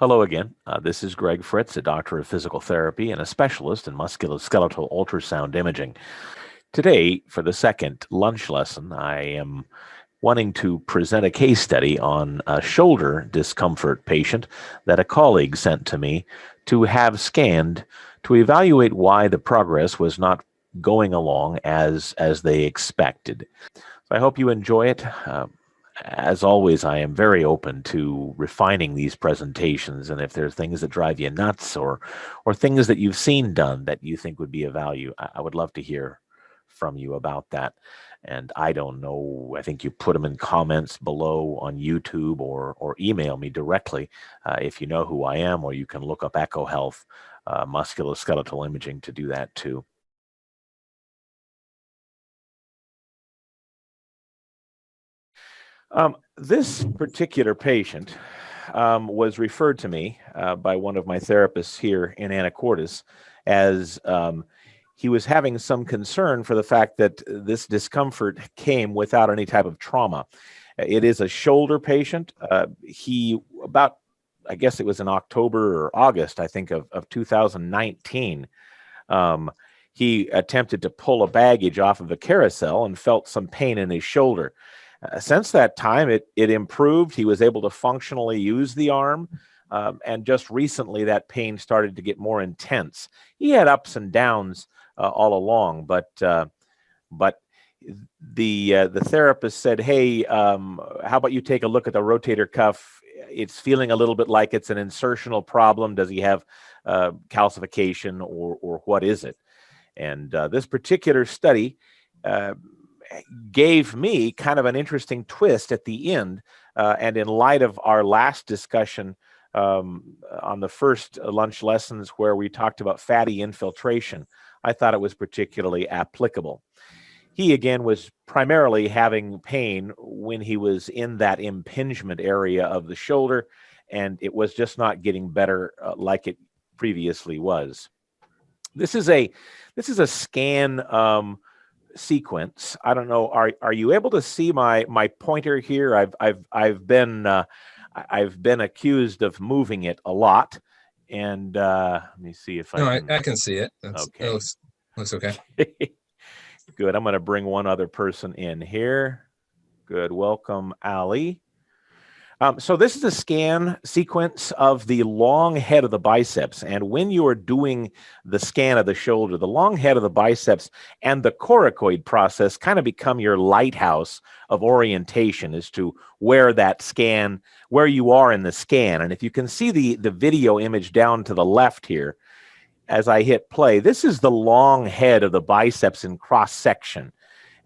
Hello again. This is Greg Fritz, a doctor of physical therapy and a specialist in musculoskeletal ultrasound imaging. Today, for the second lunch lesson, I am wanting to present a case study on a shoulder discomfort patient that a colleague sent to me to have scanned to evaluate why the progress was not going along as they expected. So I hope you enjoy it. As always, I am very open to refining these presentations, and if there's things that drive you nuts or things that you've seen done that you think would be of value, I would love to hear from you about that. And I don't know, I think you put them in comments below on YouTube or email me directly if you know who I am, or you can look up Echo Health musculoskeletal imaging to do that too. This particular patient was referred to me by one of my therapists here in Anacortes as he was having some concern for the fact that this discomfort came without any type of trauma. It is a shoulder patient. I guess it was in October or August, I think, of 2019. He attempted to pull a baggage off of a carousel and felt some pain in his shoulder. Since that time, it improved. He was able to functionally use the arm, and just recently that pain started to get more intense. He had ups and downs all along, but the therapist said, "Hey, how about you take a look at the rotator cuff? It's feeling a little bit like it's an insertional problem. Does he have calcification, or what is it?" And this particular study gave me kind of an interesting twist at the end. And in light of our last discussion on the first lunch lessons where we talked about fatty infiltration, I thought it was particularly applicable. He, again, was primarily having pain when he was in that impingement area of the shoulder, and it was just not getting better like it previously was. This is a scan sequence. I don't know. Are you able to see my pointer here? I've been accused of moving it a lot, and let me see if I can see it. Okay. It looks okay. Good. I'm going to bring one other person in here. Good. Welcome, Ali. So this is a scan sequence of the long head of the biceps. And when you are doing the scan of the shoulder, the long head of the biceps and the coracoid process kind of become your lighthouse of orientation as to where you are in the scan. And if you can see the video image down to the left here, as I hit play, this is the long head of the biceps in cross section.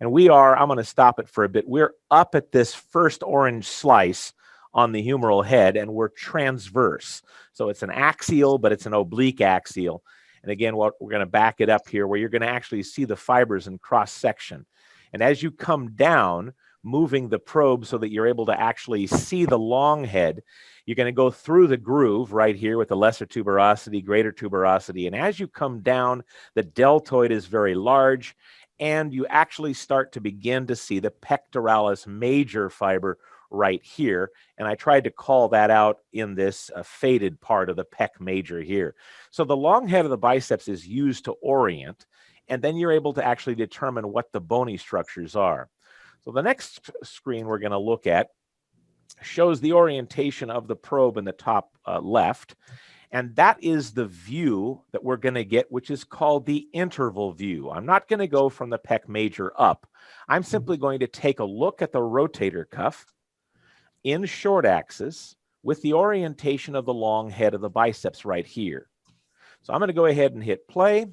And I'm going to stop it for a bit. We're up at this first orange slice on the humeral head, and we're transverse. So it's an axial, but it's an oblique axial. And again, we're going to back it up here where you're going to actually see the fibers in cross section. And as you come down, moving the probe so that you're able to actually see the long head, you're going to go through the groove right here with the lesser tuberosity, greater tuberosity. And as you come down, the deltoid is very large, and you actually start to begin to see the pectoralis major fiber right here. And I tried to call that out in this faded part of the pec major here. So the long head of the biceps is used to orient, and then you're able to actually determine what the bony structures are. So the next screen we're going to look at shows the orientation of the probe in the top left. And that is the view that we're going to get, which is called the interval view. I'm not going to go from the pec major up. I'm simply going to take a look at the rotator cuff in short axis with the orientation of the long head of the biceps right here. So I'm going to go ahead and hit play.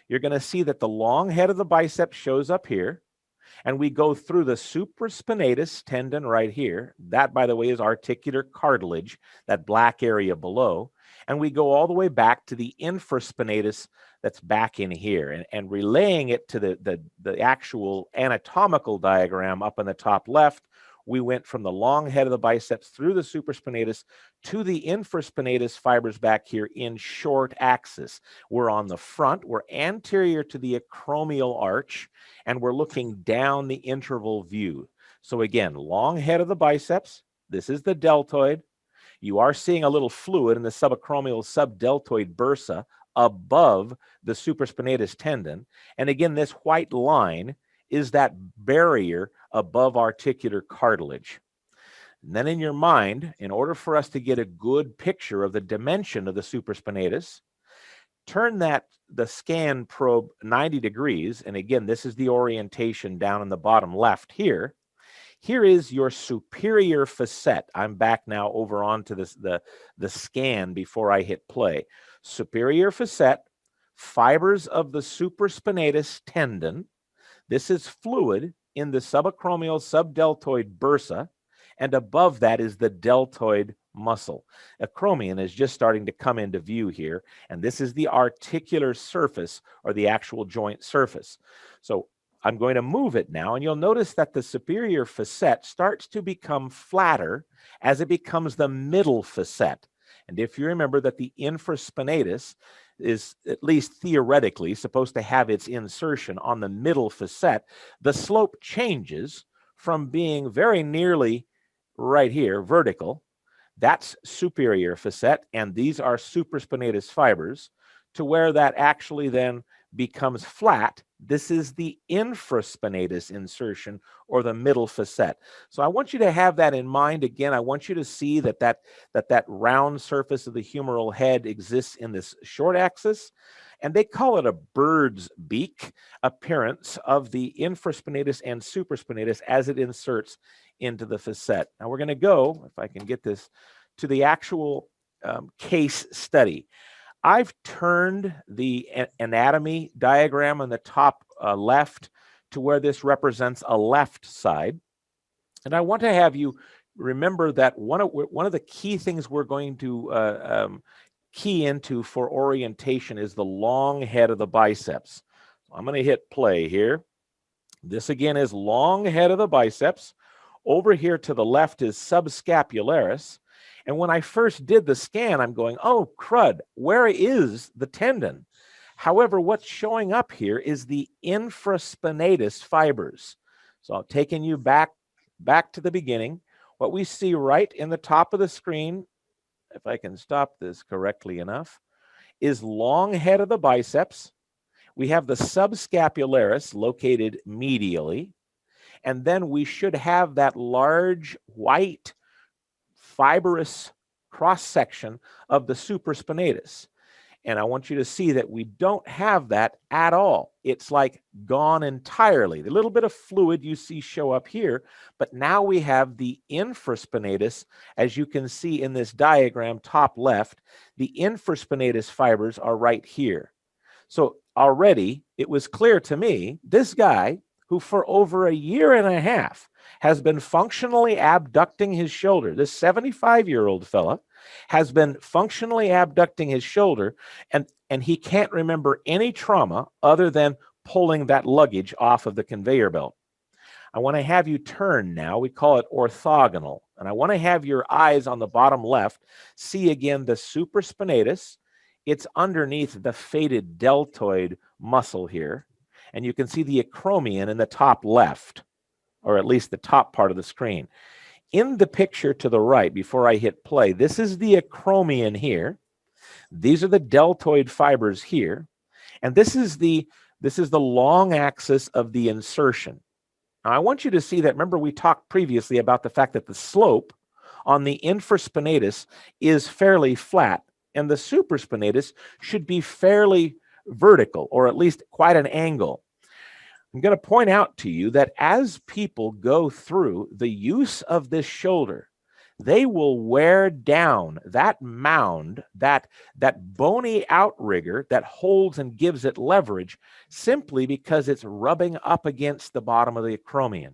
You're going to see that the long head of the biceps shows up here, and we go through the supraspinatus tendon right here. That, by the way, is articular cartilage, that black area below. And we go all the way back to the infraspinatus that's back in here, and relaying it to the actual anatomical diagram up in the top left. We went from the long head of the biceps through the supraspinatus to the infraspinatus fibers back here in short axis. We're on the front, we're anterior to the acromial arch, and we're looking down the interval view. So again, long head of the biceps, this is the deltoid. You are seeing a little fluid in the subacromial subdeltoid bursa above the supraspinatus tendon. And again, this white line is that barrier above articular cartilage. And then in your mind, in order for us to get a good picture of the dimension of the supraspinatus, turn the scan probe 90 degrees. And again, this is the orientation down in the bottom left here. Here is your superior facet. I'm back now over onto the scan before I hit play. Superior facet, fibers of the supraspinatus tendon. This is fluid in the subacromial subdeltoid bursa, and above that is the deltoid muscle. Acromion is just starting to come into view here, and this is the articular surface, or the actual joint surface. So I'm going to move it now, and you'll notice that the superior facet starts to become flatter as it becomes the middle facet. And if you remember that the infraspinatus is, at least theoretically, supposed to have its insertion on the middle facet, the slope changes from being very nearly right here, vertical. That's superior facet, and these are supraspinatus fibers, to where that actually then becomes flat. This is the infraspinatus insertion, or the middle facet. So I want you to have that in mind. Again, I want you to see that round surface of the humeral head exists in this short axis, and they call it a bird's beak appearance of the infraspinatus and supraspinatus as it inserts into the facet. Now we're going to go, if I can get this, to the actual case study. I've turned the anatomy diagram on the top left to where this represents a left side. And I want to have you remember that one of the key things we're going to key into for orientation is the long head of the biceps. I'm going to hit play here. This again is long head of the biceps. Over here to the left is subscapularis. And when I first did the scan, I'm going, oh, crud, where is the tendon? However, what's showing up here is the infraspinatus fibers. So I'm taking you back to the beginning. What we see right in the top of the screen, if I can stop this correctly enough, is long head of the biceps. We have the subscapularis located medially. And then we should have that large white fibrous cross-section of the supraspinatus. And I want you to see that we don't have that at all. It's like gone entirely. The little bit of fluid you see show up here, but now we have the infraspinatus, as you can see in this diagram, top left. The infraspinatus fibers are right here. So already it was clear to me, this guy, who for over a year and a half has been functionally abducting his shoulder. This 75-year-old fella has been functionally abducting his shoulder, and he can't remember any trauma other than pulling that luggage off of the conveyor belt. I want to have you turn now. We call it orthogonal. And I want to have your eyes on the bottom left see again the supraspinatus. It's underneath the faded deltoid muscle here. And you can see the acromion in the top left, or at least the top part of the screen. In the picture to the right, before I hit play, this is the acromion here. These are the deltoid fibers here. And this is the long axis of the insertion. Now, I want you to see that, remember we talked previously about the fact that the slope on the infraspinatus is fairly flat, and the supraspinatus should be fairly vertical, or at least quite an angle. I'm going to point out to you that as people go through the use of this shoulder, they will wear down that mound, that bony outrigger that holds and gives it leverage, simply because it's rubbing up against the bottom of the acromion.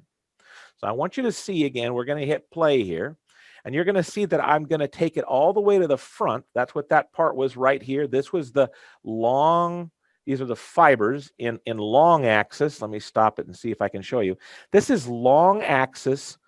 So I want you to see again, we're going to hit play here, and you're going to see that I'm going to take it all the way to the front. That's what that part was right here. This was the long, these are the fibers in long axis. Let me stop it and see if I can show you. This is long axis,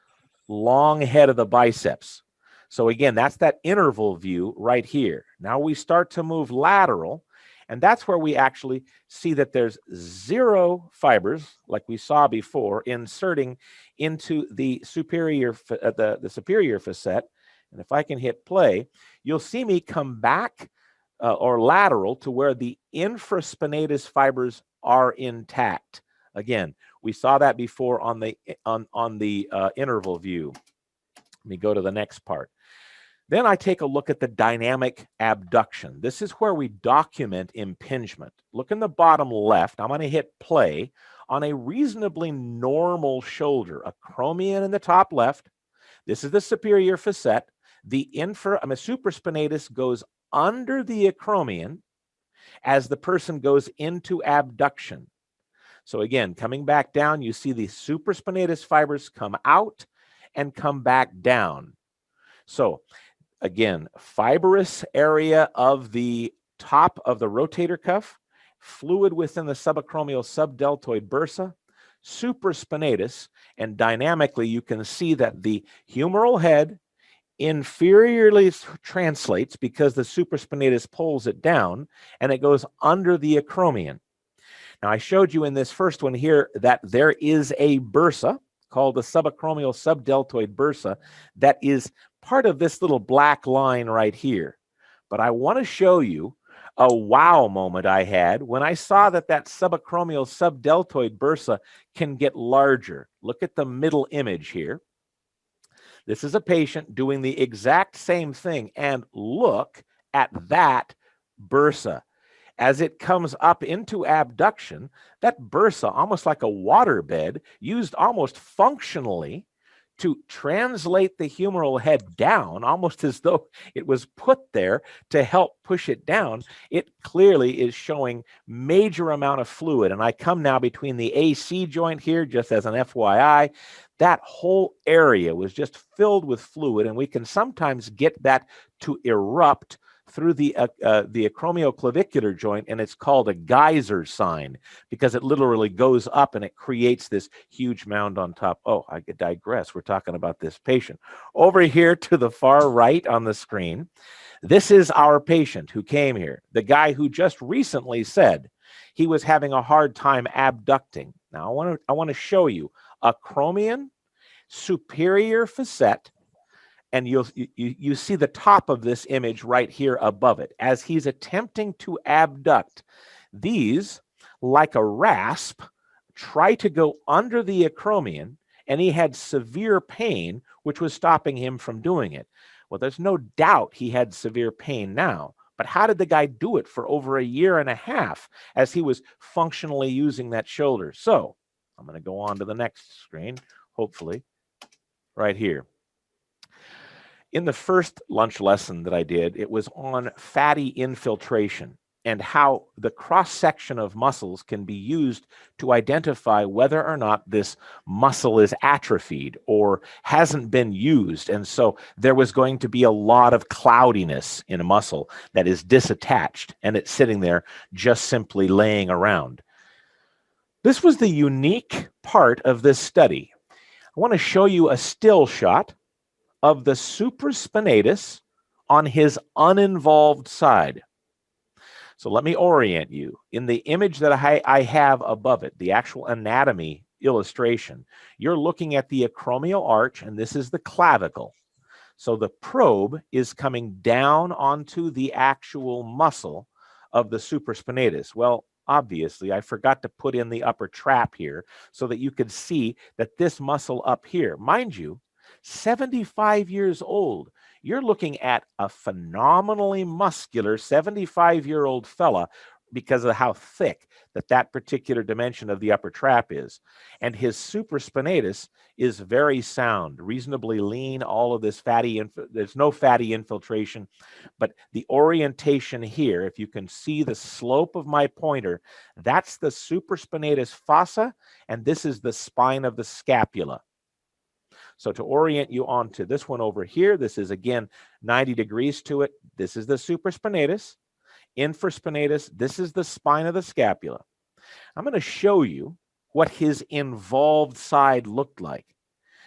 long head of the biceps. So again, that's that interval view right here. Now we start to move lateral, and that's where we actually see that there's 0 fibers, like we saw before, inserting into the superior, the superior facet. And if I can hit play, you'll see me come back or lateral to where the infraspinatus fibers are intact. Again, we saw that before on the interval view. Let me go to the next part. Then I take a look at the dynamic abduction. This is where we document impingement. Look in the bottom left. I'm going to hit play on a reasonably normal shoulder, acromion in the top left. This is the superior facet. The supraspinatus goes under the acromion as the person goes into abduction. So again, coming back down, you see the supraspinatus fibers come out and come back down. So again, fibrous area of the top of the rotator cuff, fluid within the subacromial subdeltoid bursa, supraspinatus, and dynamically you can see that the humeral head inferiorly translates because the supraspinatus pulls it down and it goes under the acromion. Now, I showed you in this first one here that there is a bursa called the subacromial subdeltoid bursa that is part of this little black line right here. But I want to show you a wow moment I had when I saw that subacromial subdeltoid bursa can get larger. Look at the middle image here. This is a patient doing the exact same thing, and look at that bursa. As it comes up into abduction, that bursa, almost like a waterbed, used almost functionally to translate the humeral head down, almost as though it was put there to help push it down. It clearly is showing major amount of fluid. And I come now between the AC joint here, just as an FYI. That whole area was just filled with fluid, and we can sometimes get that to erupt through the acromioclavicular joint, and it's called a geyser sign because it literally goes up and it creates this huge mound on top. Oh, I digress. We're talking about this patient. Over here to the far right on the screen, this is our patient who came here, the guy who just recently said he was having a hard time abducting. Now, I want to show you acromion, superior facet, and you see the top of this image right here above it. As he's attempting to abduct, these, like a rasp, try to go under the acromion, and he had severe pain, which was stopping him from doing it. Well, there's no doubt he had severe pain now. But how did the guy do it for over 1.5 years as he was functionally using that shoulder? So I'm going to go on to the next screen, hopefully, right here. In the first lunch lesson that I did, it was on fatty infiltration and how the cross-section of muscles can be used to identify whether or not this muscle is atrophied or hasn't been used. And so there was going to be a lot of cloudiness in a muscle that is disattached, and it's sitting there just simply laying around. This was the unique part of this study. I want to show you a still shot of the supraspinatus on his uninvolved side. So let me orient you. In the image that I have above it, the actual anatomy illustration, you're looking at the acromial arch, and this is the clavicle. So the probe is coming down onto the actual muscle of the supraspinatus. Well, obviously, I forgot to put in the upper trap here so that you could see that this muscle up here, mind you, 75 years old. You're looking at a phenomenally muscular 75-year-old fella because of how thick that particular dimension of the upper trap is. And his supraspinatus is very sound, reasonably lean, all of this there's no fatty infiltration, but the orientation here, if you can see the slope of my pointer, that's the supraspinatus fossa, and this is the spine of the scapula. So to orient you onto this one over here, this is again 90 degrees to it. This is the supraspinatus. Infraspinatus, this is the spine of the scapula. I'm going to show you what his involved side looked like.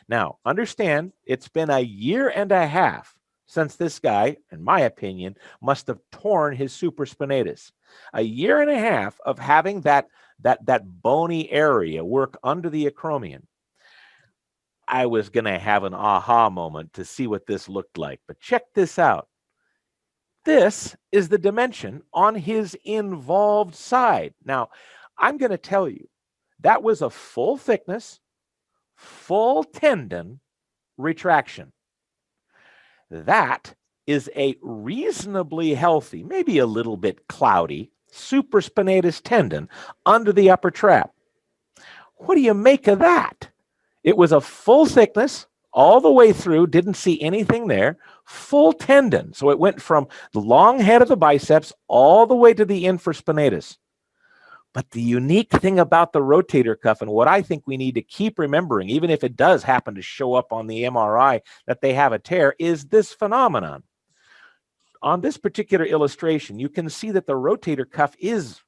Now, understand, it's been 1.5 years since this guy, in my opinion, must have torn his supraspinatus. 1.5 years of having that bony area work under the acromion. I was going to have an aha moment to see what this looked like. But check this out. This is the dimension on his involved side. Now, I'm going to tell you, that was a full thickness, full tendon retraction. That is a reasonably healthy, maybe a little bit cloudy, supraspinatus tendon under the upper trap. What do you make of that? It was a full thickness all the way through, didn't see anything there, full tendon. So it went from the long head of the biceps all the way to the infraspinatus. But the unique thing about the rotator cuff, and what I think we need to keep remembering, even if it does happen to show up on the MRI that they have a tear, is this phenomenon. On this particular illustration, you can see that the rotator cuff is,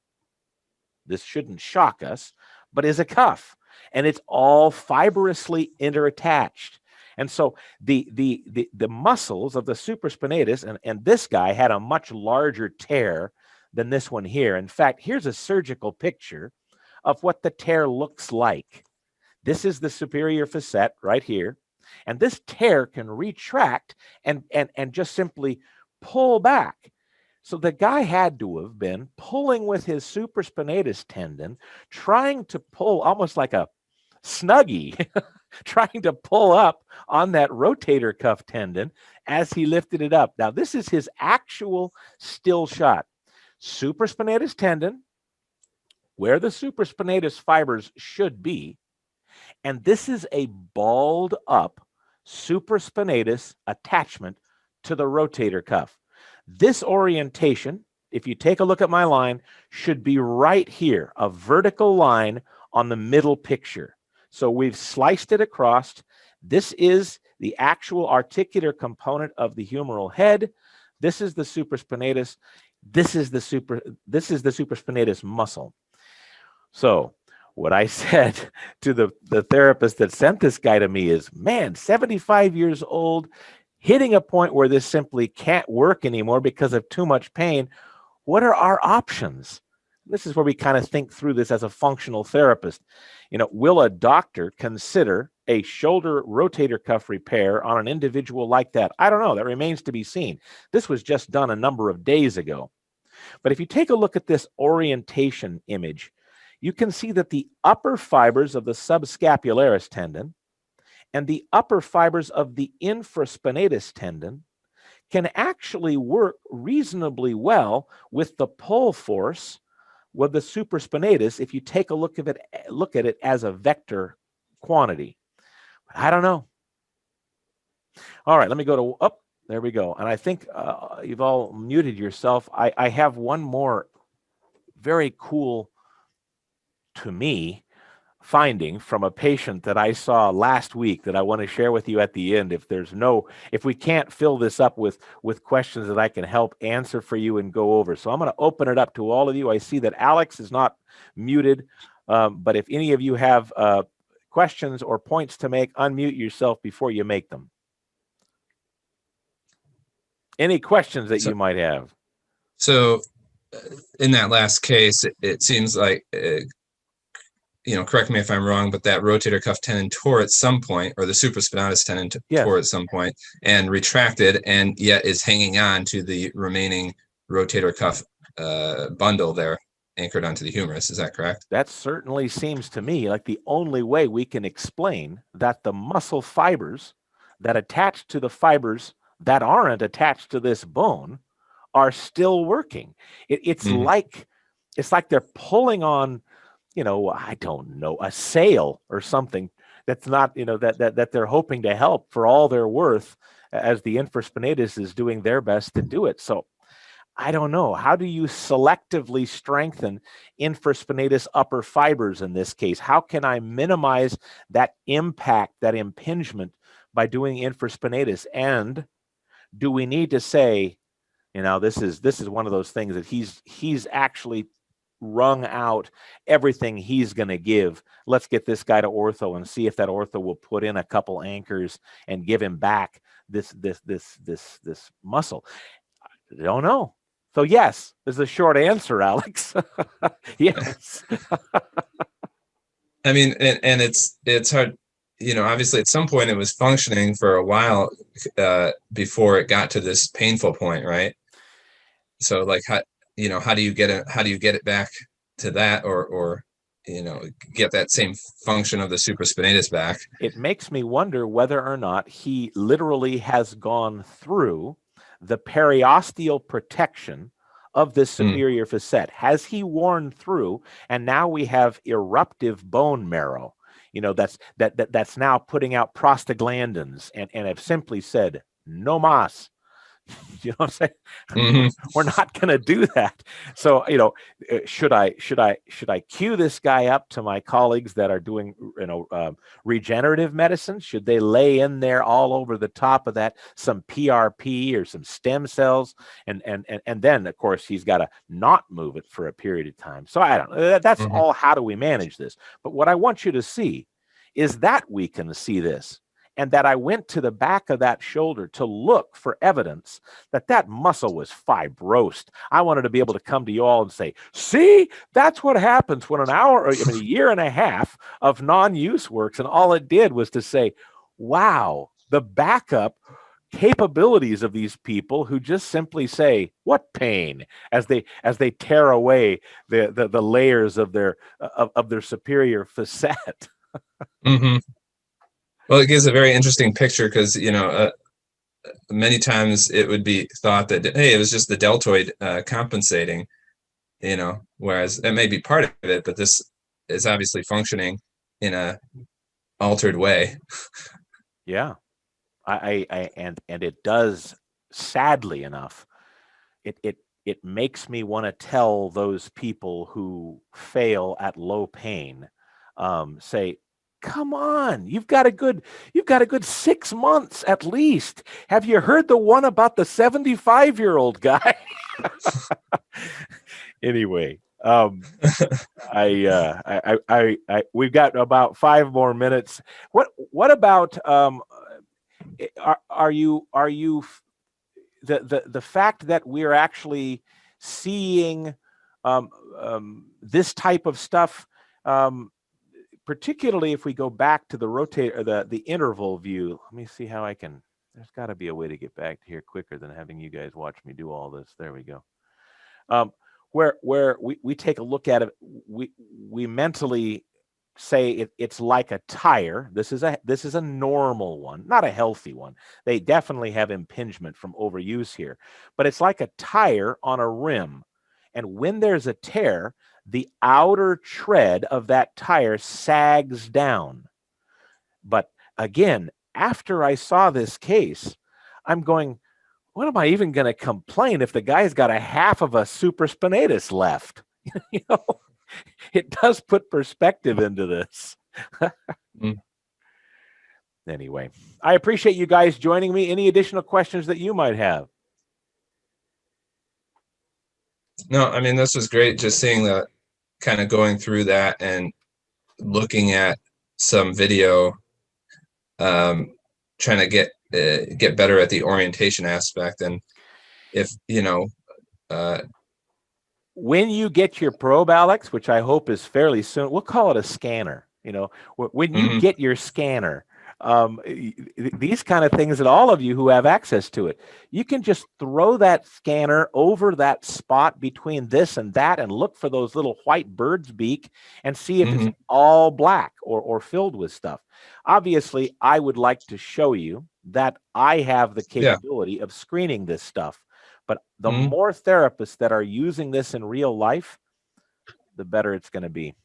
this shouldn't shock us, but is a cuff. And it's all fibrously interattached. And so the muscles of the supraspinatus, and this guy had a much larger tear than this one here. In fact, here's a surgical picture of what the tear looks like. This is the superior facet right here. And this tear can retract and just simply pull back. So the guy had to have been pulling with his supraspinatus tendon, trying to pull almost like a Snuggie, trying to pull up on that rotator cuff tendon as he lifted it up. Now, this is his actual still shot. Supraspinatus tendon, where the supraspinatus fibers should be, and this is a balled up supraspinatus attachment to the rotator cuff. This orientation, if you take a look at my line, should be right here, a vertical line on the middle picture. So we've sliced it across. This is the actual articular component of the humeral head. This is the supraspinatus. This is the supraspinatus muscle. So what I said to the therapist that sent this guy to me is, man, 75 years old, hitting a point where this simply can't work anymore because of too much pain. What are our options? This is where we kind of think through this as a functional therapist. Will a doctor consider a shoulder rotator cuff repair on an individual like that? I don't know. That remains to be seen. This was just done a number of days ago. But if you take a look at this orientation image, you can see that the upper fibers of the subscapularis tendon and the upper fibers of the infraspinatus tendon can actually work reasonably well with the pull force with the supraspinatus if you take a look at it as a vector quantity. But I don't know. All right, let me go to up. There we go. And I think you've all muted yourself. I have one more very cool, to me, finding from a patient that I saw last week that I want to share with you at the end. If we can't fill this up with questions that I can help answer for you and go over. So I'm going to open it up to all of you. I see that Alex is not muted, but if any of you have questions or points to make, unmute yourself before you make them. Any questions that you might have? So in that last case, it seems like, correct me if I'm wrong, but that rotator cuff tendon tore at some point, or the supraspinatus tendon tore at some point and retracted, and yet is hanging on to the remaining rotator cuff bundle there, anchored onto the humerus. Is that correct? That certainly seems to me like the only way we can explain that the muscle fibers that attach to the fibers that aren't attached to this bone are still working. It's like they're pulling on, I don't know, a sail or something that's not, that they're hoping to help for all they're worth, as the infraspinatus is doing their best to do it. So I don't know. How do you selectively strengthen infraspinatus upper fibers in this case? How can I minimize that impact, that impingement, by doing infraspinatus? And do we need to say, this is one of those things that he's actually wrung out everything he's going to give. Let's get this guy to ortho and see if that ortho will put in a couple anchors and give him back this muscle. I don't know. So yes, is the short answer, Alex. Yes. I mean, and it's hard. obviously at some point it was functioning for a while before it got to this painful point, right? So like how do you get it back to that, or get that same function of the supraspinatus back? It makes me wonder whether or not he literally has gone through the periosteal protection of this superior facet. Has he worn through, and now we have eruptive bone marrow, that's now putting out prostaglandins and have simply said, no mas. You know what I'm saying? Mm-hmm. We're not going to do that. So, should I cue this guy up to my colleagues that are doing, regenerative medicine? Should they lay in there all over the top of that some PRP or some stem cells, and then of course he's got to not move it for a period of time. So I don't know. That's all. How do we manage this? But what I want you to see is that we can see this. And that I went to the back of that shoulder to look for evidence that muscle was fibrosed. I wanted to be able to come to you all and say, see, that's what happens when a year and a half of non-use works. And all it did was to say, wow, the backup capabilities of these people who just simply say, what pain, as they tear away the layers of their superior facet. Well, it gives a very interesting picture because, many times it would be thought that, hey, it was just the deltoid compensating, whereas that may be part of it, but this is obviously functioning in a altered way. Yeah. And it does, sadly enough, it makes me want to tell those people who fail at low pain, say, come on, you've got a good 6 months at least. Have you heard the one about the 75-year-old guy? Anyway, we've got about 5 more minutes. What about are you the fact that we're actually seeing this type of stuff, particularly if we go back to the rotator, the interval view. Let me see how I can. There's got to be a way to get back to here quicker than having you guys watch me do all this. There we go. Where we take a look at it, we mentally say it's like a tire. This is a normal one, not a healthy one. They definitely have impingement from overuse here, but it's like a tire on a rim. And when there's a tear, the outer tread of that tire sags down. But again, after I saw this case, I'm going, what am I even going to complain if the guy's got a half of a supraspinatus left? It does put perspective into this. Anyway, I appreciate you guys joining me. Any additional questions that you might have? No, I mean, this was great. Just seeing the kind of going through that and looking at some video, trying to get better at the orientation aspect. And if, when you get your probe, Alex, which I hope is fairly soon, we'll call it a scanner. When you get your scanner, these kind of things that all of you who have access to it, you can just throw that scanner over that spot between this and that and look for those little white bird's beak and see if it's all black or filled with stuff. Obviously, I would like to show you that I have the capability of screening this stuff. But the more therapists that are using this in real life, the better it's going to be.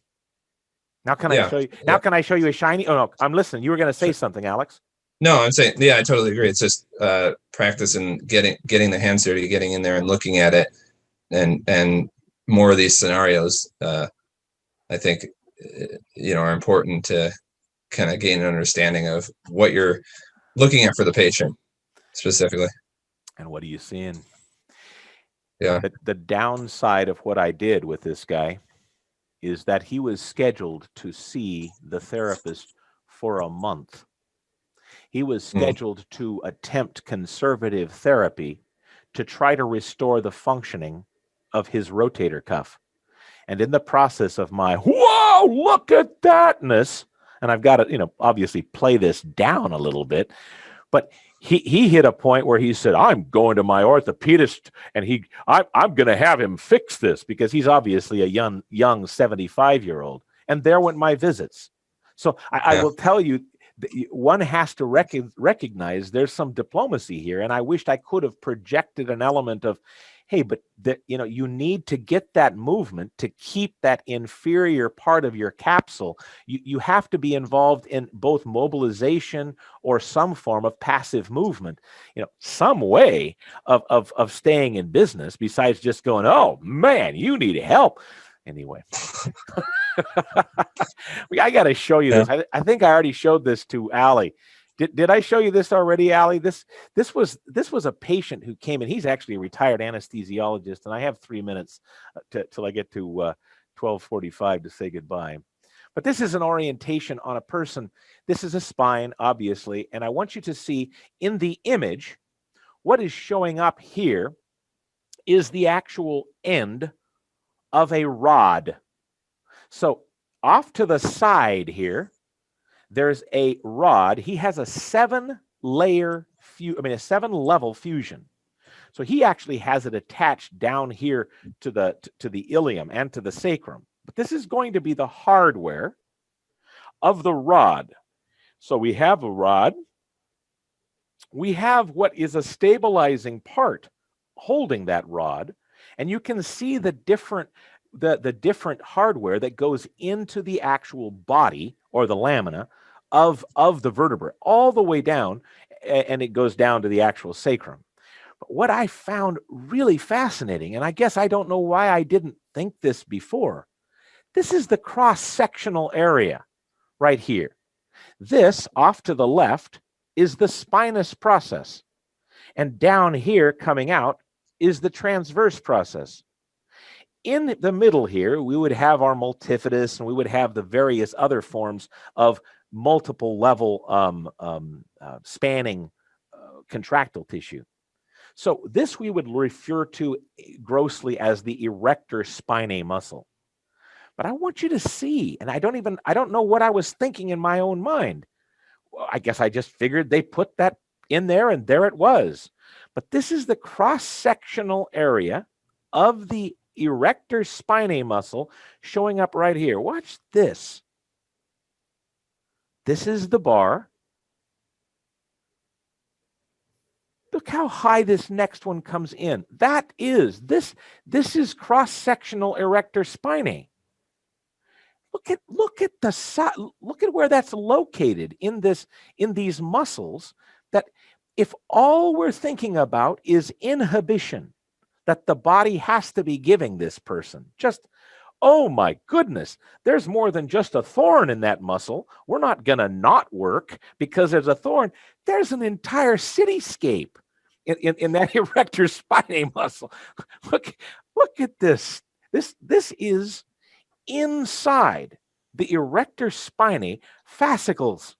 Now, can I show you? Now, can I show you a shiny? Oh no, I'm listening. You were going to say something, Alex. No, I'm saying, I totally agree. It's just practice and getting the hands dirty, getting in there and looking at it, and more of these scenarios. I think are important to kind of gain an understanding of what you're looking at for the patient specifically. And what are you seeing? Yeah. The downside of what I did with this guy is that he was scheduled to see the therapist for a month. He was scheduled to attempt conservative therapy to try to restore the functioning of his rotator cuff. And in the process of my, whoa, look at thatness, and I've got to, obviously play this down a little bit, but he hit a point where he said, I'm going to my orthopedist and I'm going to have him fix this, because he's obviously a young 75-year-old. And there went my visits. So I will tell you, one has to recognize there's some diplomacy here. And I wished I could have projected an element of, hey, but you need to get that movement to keep that inferior part of your capsule. You have to be involved in both mobilization or some form of passive movement, some way of staying in business besides just going, oh man, you need help. Anyway, I got to show you this. I think I already showed this to Allie. Did I show you this already, Allie? This was a patient who came in. He's actually a retired anesthesiologist, and I have 3 minutes till I get to 12:45 to say goodbye. But this is an orientation on a person. This is a spine, obviously, and I want you to see in the image what is showing up here is the actual end of a rod. So off to the side here, there's a rod. He has a 7-level fusion. So he actually has it attached down here to the ilium and to the sacrum. But this is going to be the hardware of the rod. So we have a rod. We have what is a stabilizing part holding that rod, and you can see the different hardware that goes into the actual body or the lamina of the vertebrae all the way down, and it goes down to the actual sacrum. But what I found really fascinating, and I guess I don't know why I didn't think this before, this is the cross-sectional area right here. This, off to the left, is the spinous process. And down here coming out is the transverse process. In the middle here, we would have our multifidus, and we would have the various other forms of multiple level spanning contractile tissue. So this we would refer to grossly as the erector spinae muscle. But I want you to see, and I don't know what I was thinking in my own mind. Well, I guess I just figured they put that in there, and there it was. But this is the cross-sectional area of the erector spinae muscle showing up right here. Watch this. This is the bar. Look how high this next one comes in. This is cross-sectional erector spinae. Look at where that's located in these muscles, that if all we're thinking about is inhibition that the body has to be giving this person, just, oh my goodness, there's more than just a thorn in that muscle. We're not going to not work because there's a thorn. There's an entire cityscape in that erector spinae muscle. Look at this. This is inside the erector spinae fascicles.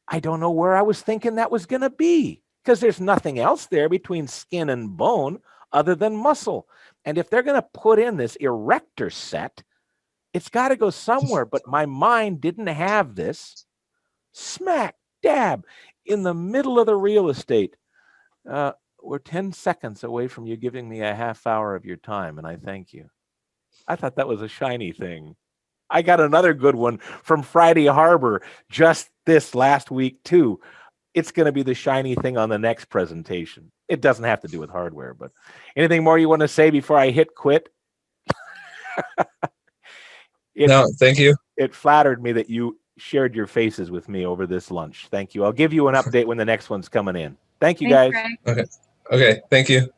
I don't know where I was thinking that was going to be, because there's nothing else there between skin and bone other than muscle. And if they're going to put in this erector set, it's got to go somewhere. But my mind didn't have this smack dab in the middle of the real estate. We're 10 seconds away from you giving me a half hour of your time, and I thank you. I thought that was a shiny thing. I got another good one from Friday Harbor just this last week, too. It's going to be the shiny thing on the next presentation. It doesn't have to do with hardware, but anything more you want to say before I hit quit? No, thank you. It flattered me that you shared your faces with me over this lunch. Thank you. I'll give you an update when the next one's coming in. Thank you, guys. Okay, thank you.